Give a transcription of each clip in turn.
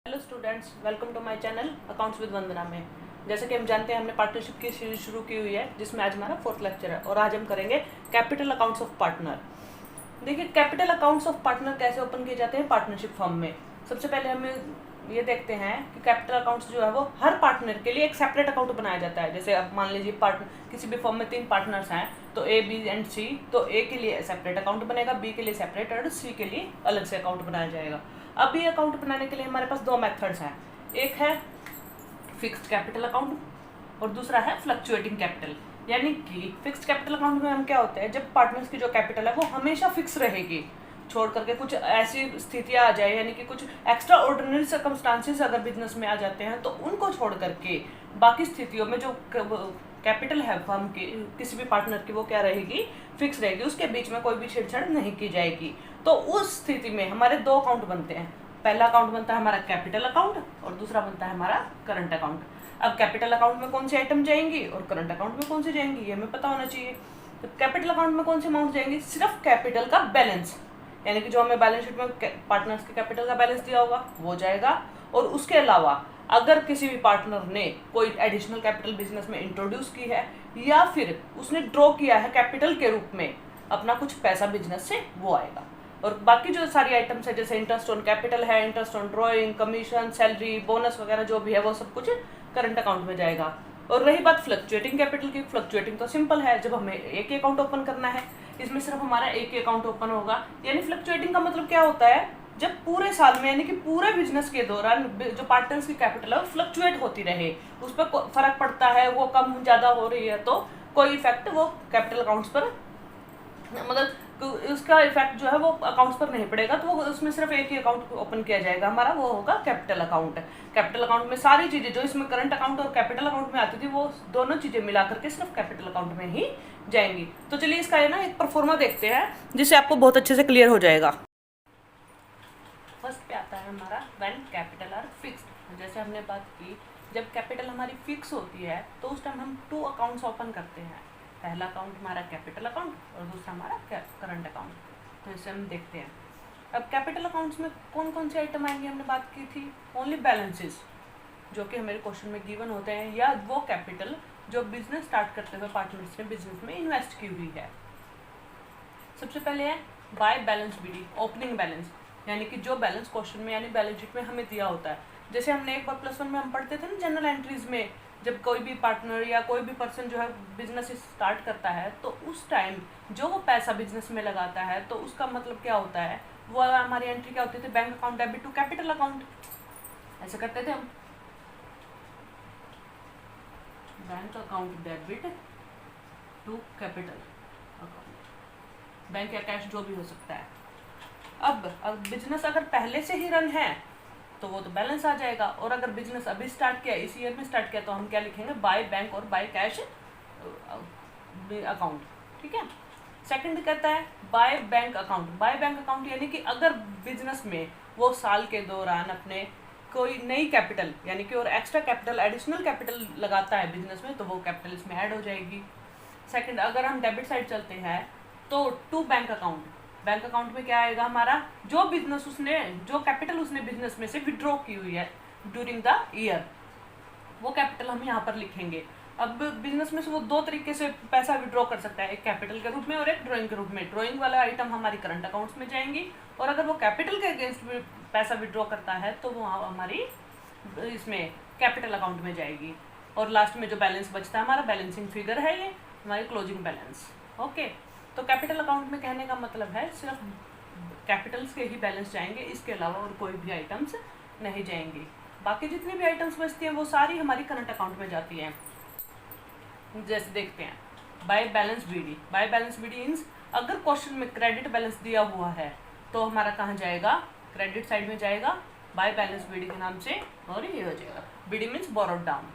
Hello students, welcome to my channel accounts with Vandana में। जैसे कि हम जानते हैं, हमने पार्टनरशिप की सीरीज शुरू की हुई है, जिसमें आज हमारा 4th लेक्चर है और आज हम करेंगे कैपिटल अकाउंट्स ऑफ पार्टनर। देखिए, कैपिटल अकाउंट्स ऑफ पार्टनर कैसे ओपन किए जाते हैं पार्टनरशिप फर्म में। सबसे पहले हमें ये देखते हैं कि कैपिटल अकाउंट्स जो है वो हर पार्टनर के लिए एक सेपरेट अकाउंट बनाया जाता है। जैसे अब मान लीजिए किसी भी फर्म में 3 पार्टनर्स हैं, तो ए, बी एंड सी। तो ए के लिए सेपरेट अकाउंट बनेगा, बी के लिए सेपरेट और सी के लिए अलग से अकाउंट बनाया जाएगा। अब ये अकाउंट बनाने के लिए हमारे पास 2 मेथड्स हैं। एक है फिक्स्ड कैपिटल अकाउंट और दूसरा है फ्लक्चुएटिंग कैपिटल। यानी कि फिक्स्ड कैपिटल अकाउंट में हम क्या होता है, जब पार्टनर्स की जो कैपिटल है वो हमेशा फिक्स रहेगी, छोड़ करके कुछ ऐसी स्थितियां आ जाए, यानी कि कुछ एक्स्ट्रा ऑर्डिनरी सर्कमस्टांसेस अगर बिजनेस में आ जाते हैं, तो उनको छोड़ करके बाकी स्थितियों में जो कैपिटल है फर्म की किसी भी पार्टनर की, वो क्या रहेगी, फिक्स रहेगी। उसके बीच में कोई भी छेड़छाड़ नहीं की जाएगी। तो उस स्थिति में हमारे 2 अकाउंट बनते हैं। पहला अकाउंट बनता है हमारा कैपिटल अकाउंट और दूसरा बनता है हमारा करंट अकाउंट। अब कैपिटल अकाउंट में कौन सी आइटम जाएंगी और करंट अकाउंट में कौन सी जाएंगी, ये हमें पता होना चाहिए। तो कैपिटल अकाउंट में कौन सी अमाउंट जाएंगी, सिर्फ कैपिटल का बैलेंस, यानी कि जो हमें बैलेंस शीट में पार्टनर्स के कैपिटल का बैलेंस दिया होगा वो जाएगा। और उसके अलावा अगर किसी भी पार्टनर ने कोई एडिशनल कैपिटल बिजनेस में इंट्रोड्यूस की है या फिर उसने ड्रॉ किया है कैपिटल के रूप में अपना कुछ पैसा बिजनेस से, वो आएगा। और बाकी जो सारी आइटम्स है, जैसे इंटरेस्ट ऑन कैपिटल है, interest on drawing, commission, salary, bonus वगैरह जो भी है, वो सब कुछ करंट अकाउंट में जाएगा। और रही बात फ्लक्चुएटिंग कैपिटल की, फ्लक्चुएटिंग तो सिंपल है, जब हमें एक ही अकाउंट ओपन करना है, इसमें सिर्फ हमारा एक ही अकाउंट ओपन होगा। यानी फ्लक्चुएटिंग का मतलब क्या होता है, जब पूरे साल में, यानी कि पूरे बिजनेस के दौरान जो पार्टनर्स की कैपिटल है वो फ्लक्चुएट होती रहे, उस पर फर्क पड़ता है, वो कम ज़्यादा हो रही है, तो कोई इफेक्ट वो कैपिटल अकाउंट्स पर, मतलब उसका इफेक्ट जो है वो अकाउंट्स पर नहीं पड़ेगा। तो वो उसमें सिर्फ एक ही अकाउंट ओपन किया जाएगा हमारा, वो होगा कैपिटल अकाउंट। कैपिटल अकाउंट में सारी चीज़ें जो इसमें करंट अकाउंट और कैपिटल अकाउंट में आती थी, वो दोनों चीज़ें मिला करके सिर्फ कैपिटल अकाउंट में ही जाएंगी। तो चलिए इसका है ना एक परफॉर्मा देखते हैं, जिससे आपको बहुत अच्छे से क्लियर हो जाएगा। फर्स्ट पे आता है हमारा व्हेन कैपिटल आर फिक्स्ड। जैसे हमने बात की, जब कैपिटल हमारी फिक्स होती है तो उस टाइम हम 2 अकाउंट्स ओपन करते हैं। पहला अकाउंट हमारा कैपिटल अकाउंट और दूसरा हमारा करंट अकाउंट। तो इसे हम देखते हैं। अब कैपिटल अकाउंट्स में कौन कौन से आइटम आएंगे, हमने बात की थी ओनली बैलेंसेस, जो कि हमारे क्वेश्चन में गिवन होते हैं, या वो कैपिटल जो बिजनेस स्टार्ट करते हुए पार्टनर्स ने बिजनेस में इन्वेस्ट की हुई है। सबसे पहले है by balance BD, opening balance, यानी कि जो बैलेंस क्वेश्चन में यानी बैलेंस शीट में हमें दिया होता है। जैसे हमने एक बार +1 में हम पढ़ते थे ना, जनरल एंट्रीज में, जब कोई भी पार्टनर या कोई भी पर्सन जो है बिजनेस स्टार्ट करता है, तो उस टाइम जो वो पैसा बिजनेस में लगाता है, तो उसका मतलब क्या होता है, वो हमारी एंट्री क्या होती थी, bank account debit to capital account, ऐसे करते थे हम। Bank account debit to capital account, bank या कैश जो भी हो सकता है। अब बिजनेस अगर पहले से ही रन है तो वो तो बैलेंस आ जाएगा, और अगर बिजनेस अभी स्टार्ट किया, इस ईयर में स्टार्ट किया, तो हम क्या लिखेंगे, बाय बैंक और बाय कैश अकाउंट। ठीक है। सेकंड कहता है by bank account. By bank account यानी कि अगर बिजनेस में वो साल के दौरान अपने कोई नई कैपिटल, यानी कि और एक्स्ट्रा कैपिटल, एडिशनल कैपिटल लगाता है बिजनेस में, तो वो कैपिटल इसमें ऐड हो जाएगी। सेकंड, अगर हम डेबिट साइड चलते हैं तो to bank account. Bank account में क्या आएगा हमारा, जो बिजनेस उसने, जो कैपिटल उसने बिजनेस में से विड्रॉ की हुई है ड्यूरिंग द ईयर, वो कैपिटल हम यहाँ पर लिखेंगे। अब बिजनेस में से वो 2 तरीके से पैसा विड्रॉ कर सकता है, एक कैपिटल के रूप में और एक ड्राइंग के रूप में। ड्राइंग वाला आइटम हमारी करंट अकाउंट्स में जाएंगी, और अगर वो कैपिटल के अगेंस्ट पैसा विड्रॉ करता है तो वो हमारी इसमें कैपिटल अकाउंट में जाएगी। और लास्ट में जो बैलेंस बचता है हमारा, बैलेंसिंग फिगर है ये हमारी क्लोजिंग बैलेंस। ओके। तो कैपिटल अकाउंट में कहने का मतलब है सिर्फ कैपिटल्स के ही बैलेंस जाएंगे, इसके अलावा और कोई भी आइटम्स नहीं जाएंगी। बाकी जितनी भी आइटम्स बचती हैं वो सारी हमारी करंट अकाउंट में जाती हैं। जैसे देखते हैं by balance BD. By balance BD means अगर क्वेश्चन में क्रेडिट बैलेंस दिया हुआ है तो हमारा कहाँ जाएगा, क्रेडिट साइड में जाएगा बाय बैलेंस बीडी के नाम से, और ये हो जाएगा BD means borrowed down.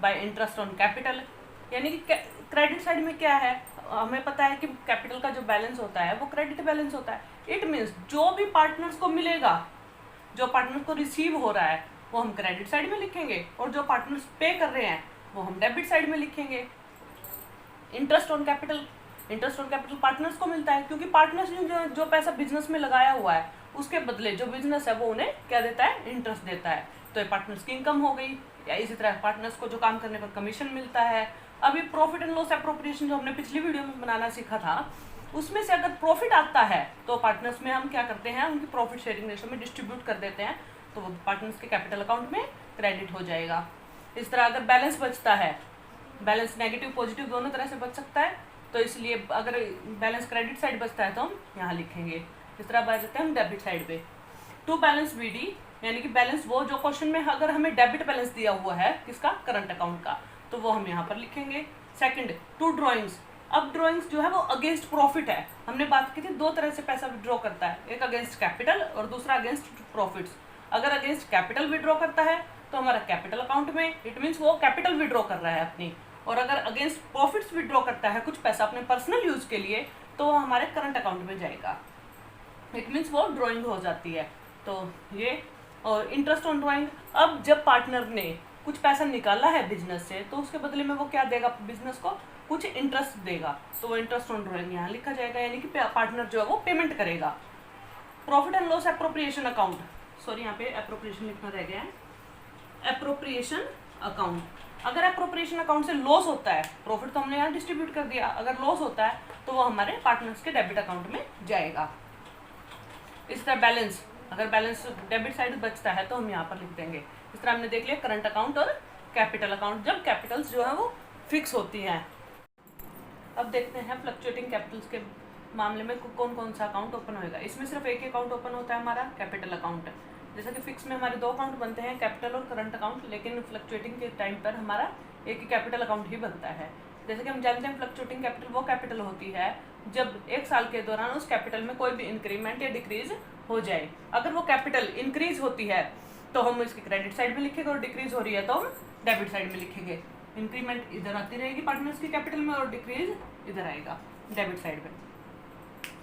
By interest on capital, यानी कि क्रेडिट साइड में क्या है, हमें पता है कि कैपिटल का जो बैलेंस होता है वो क्रेडिट बैलेंस होता है। इट मीन्स जो भी पार्टनर्स को मिलेगा, जो पार्टनर को रिसीव हो रहा है, वो हम क्रेडिट साइड में लिखेंगे, और जो पार्टनर्स पे कर रहे हैं वो हम डेबिट साइड में लिखेंगे। Interest on capital, interest on capital partners को मिलता है, क्योंकि पार्टनर्स ने जो पैसा बिजनेस में लगाया हुआ है उसके बदले जो बिजनेस है वो उन्हें क्या देता है, इंटरेस्ट देता है। तो ये पार्टनर्स की इनकम हो गई। या इसी तरह पार्टनर्स को जो काम करने पर कमीशन मिलता है। अभी प्रॉफिट एंड लॉस एप्रोप्रिएशन जो हमने पिछली वीडियो में बनाना सीखा था, उसमें से अगर प्रॉफिट आता है तो पार्टनर्स में हम क्या करते हैं, उनकी प्रॉफिट शेयरिंग रेशो में डिस्ट्रीब्यूट कर देते हैं, तो वो पार्टनर्स के कैपिटल अकाउंट में क्रेडिट हो जाएगा। इस तरह अगर बैलेंस बचता है, बैलेंस नेगेटिव पॉजिटिव दोनों तरह से बच सकता है, तो इसलिए अगर बैलेंस क्रेडिट साइड बचता है तो हम यहाँ लिखेंगे। इस तरह बच जाते हैं हम डेबिट साइड पे। टू बैलेंस बीडी यानी कि बैलेंस वो जो क्वेश्चन में अगर हमें डेबिट बैलेंस दिया हुआ है किसका, करंट अकाउंट का, तो वो हम यहाँ पर लिखेंगे। Second, to drawings. अब ड्रॉइंग्स जो है वो अगेंस्ट प्रॉफिट है। हमने बात की थी दो तरह से पैसा विड्रॉ करता है, एक अगेंस्ट कैपिटल और दूसरा अगेंस्ट प्रॉफिट्स। अगर अगेंस्ट कैपिटल विड्रॉ करता है तो हमारा कैपिटल अकाउंट में, इट मीन्स वो कैपिटल विड्रॉ कर रहा है अपनी। और अगर अगेंस्ट प्रॉफिट्स विड्रॉ करता है कुछ पैसा अपने पर्सनल यूज के लिए, तो वो हमारे करंट अकाउंट में जाएगा। इट मीन्स वो ड्रॉइंग हो जाती है। तो ये, और इंटरेस्ट ऑन ड्रॉइंग, अब जब पार्टनर ने कुछ पैसा निकाला है बिजनेस से तो उसके बदले में वो क्या देगा, बिजनेस को कुछ इंटरेस्ट देगा, तो वो इंटरेस्ट ऑन ड्रॉइंग यहाँ लिखा जाएगा, यानी कि पार्टनर जो है वो पेमेंट करेगा। Profit and loss appropriation account, sorry यहाँ पे एप्रोप्रिएशन लिखना रह गया है। एप्रोप्रिएशन अकाउंट, अगर एप्रोप्रिएशन अकाउंट से लॉस होता है, प्रॉफिट तो हमने यहाँ डिस्ट्रीब्यूट कर दिया, अगर लॉस होता है तो वो हमारे पार्टनर्स के डेबिट अकाउंट में जाएगा। इस तरह बैलेंस, अगर बैलेंस डेबिट साइड बचता है तो हम यहाँ पर लिख देंगे। इस तरह हमने देख लिया करंट अकाउंट और कैपिटल अकाउंट, जब कैपिटल्स जो है वो फिक्स होती हैं। अब देखते हैं फ्लक्चुएटिंग कैपिटल्स के मामले में कौन कौन सा अकाउंट ओपन होएगा। इसमें सिर्फ एक ही अकाउंट ओपन होता है हमारा, कैपिटल अकाउंट। जैसा कि फिक्स में हमारे दो अकाउंट बनते हैं, कैपिटल और करंट अकाउंट, लेकिन फ्लक्चुएटिंग के टाइम पर हमारा एक ही कैपिटल अकाउंट ही बनता है। जैसे कि हम जानते हैं फ्लक्चुएटिंग कैपिटल वो कैपिटल होती है जब एक साल के दौरान उस कैपिटल में कोई भी इंक्रीमेंट या डिक्रीज हो जाए। अगर वो कैपिटल इंक्रीज होती है तो हम इसकी क्रेडिट साइड में लिखेंगे और डिक्रीज हो रही है तो हम डेबिट साइड में लिखेंगे। इंक्रीमेंट इधर आती रहेगी पार्टनर्स की कैपिटल में और डिक्रीज इधर आएगा डेबिट साइड में।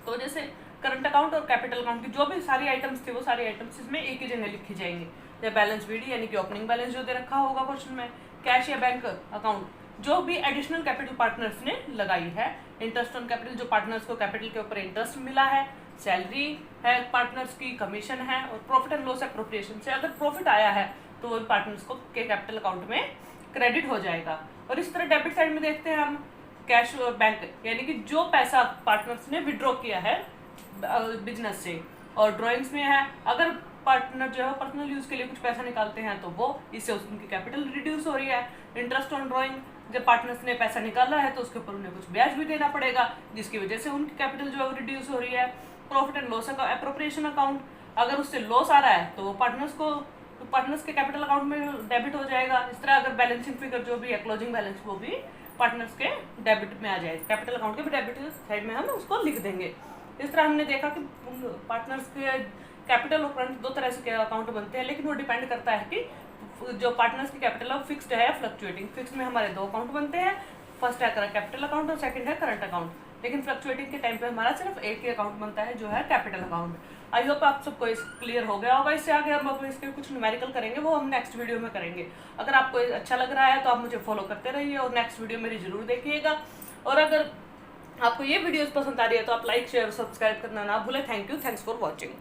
तो जैसे करंट अकाउंट और कैपिटल अकाउंट की जो भी सारी आइटम्स थी वो सारी आइटम्स इसमें एक ही जगह लिखी जाएंगी। जैसे बैलेंस बीडी यानी कि ओपनिंग बैलेंस जो दे रखा होगा क्वेश्चन में, कैश या बैंक अकाउंट जो भी एडिशनल कैपिटल पार्टनर्स ने लगाई है, इंटरेस्ट ऑन कैपिटल जो पार्टनर्स को कैपिटल के ऊपर इंटरेस्ट मिला है, सैलरी है पार्टनर्स की, कमीशन है, और प्रॉफिट एंड लॉस एप्रोप्रिएशन से अगर प्रॉफिट आया है तो वो पार्टनर्स को के कैपिटल अकाउंट में क्रेडिट हो जाएगा। और इस तरह डेबिट साइड में देखते हैं हम कैश और बैंक, यानी कि जो पैसा पार्टनर्स ने विड्रॉ किया है बिजनेस से। और ड्राइंग्स में है अगर पार्टनर जो है पर्सनल यूज के लिए कुछ पैसा निकालते हैं तो वो इससे उनकी कैपिटल रिड्यूस हो रही है। इंटरेस्ट ऑन ड्राइंग, जब पार्टनर्स ने पैसा निकाला है तो उसके ऊपर उन्हें कुछ ब्याज भी देना पड़ेगा जिसकी वजह से उनकी कैपिटल जो है वो रिड्यूस हो रही है। Profit and loss appropriation account, अगर उससे लॉस आ रहा है तो वो पार्टनर्स के कैपिटल अकाउंट में डेबिट हो जाएगा। इस तरह अगर बैलेंसिंग फिगर जो भी है क्लोजिंग बैलेंस वो भी पार्टनर्स के डेबिट में आ जाएगा, कैपिटल अकाउंट के भी डेबिट साइड में हम उसको लिख देंगे। इस तरह हमने देखा कि पार्टनर्स के कैपिटल और करंट दो तरह से अकाउंट बनते हैं, लेकिन वो डिपेंड करता है कि जो पार्टनर्स की कैपिटल है फिक्स्ड है या फ्लक्चुएटिंग। फिक्स में हमारे दो अकाउंट बनते हैं, फर्स्ट है कैपिटल अकाउंट और सेकंड है करंट अकाउंट। लेकिन फ्लक्चुएटिंग के टाइम पे हमारा सिर्फ एक ही अकाउंट बनता है जो है कैपिटल अकाउंट। आई होप आप सबको इस क्लियर हो गया होगा। इससे आगे हम इसके कुछ न्यूमेरिकल करेंगे, वो हम नेक्स्ट वीडियो में करेंगे। अगर आपको अच्छा लग रहा है तो आप मुझे फॉलो करते रहिए और नेक्स्ट वीडियो मेरी जरूर देखिएगा। और अगर आपको ये वीडियोस पसंद आ रही है तो आप लाइक शेयर सब्सक्राइब करना ना भूलें। Thank you, thanks for watching.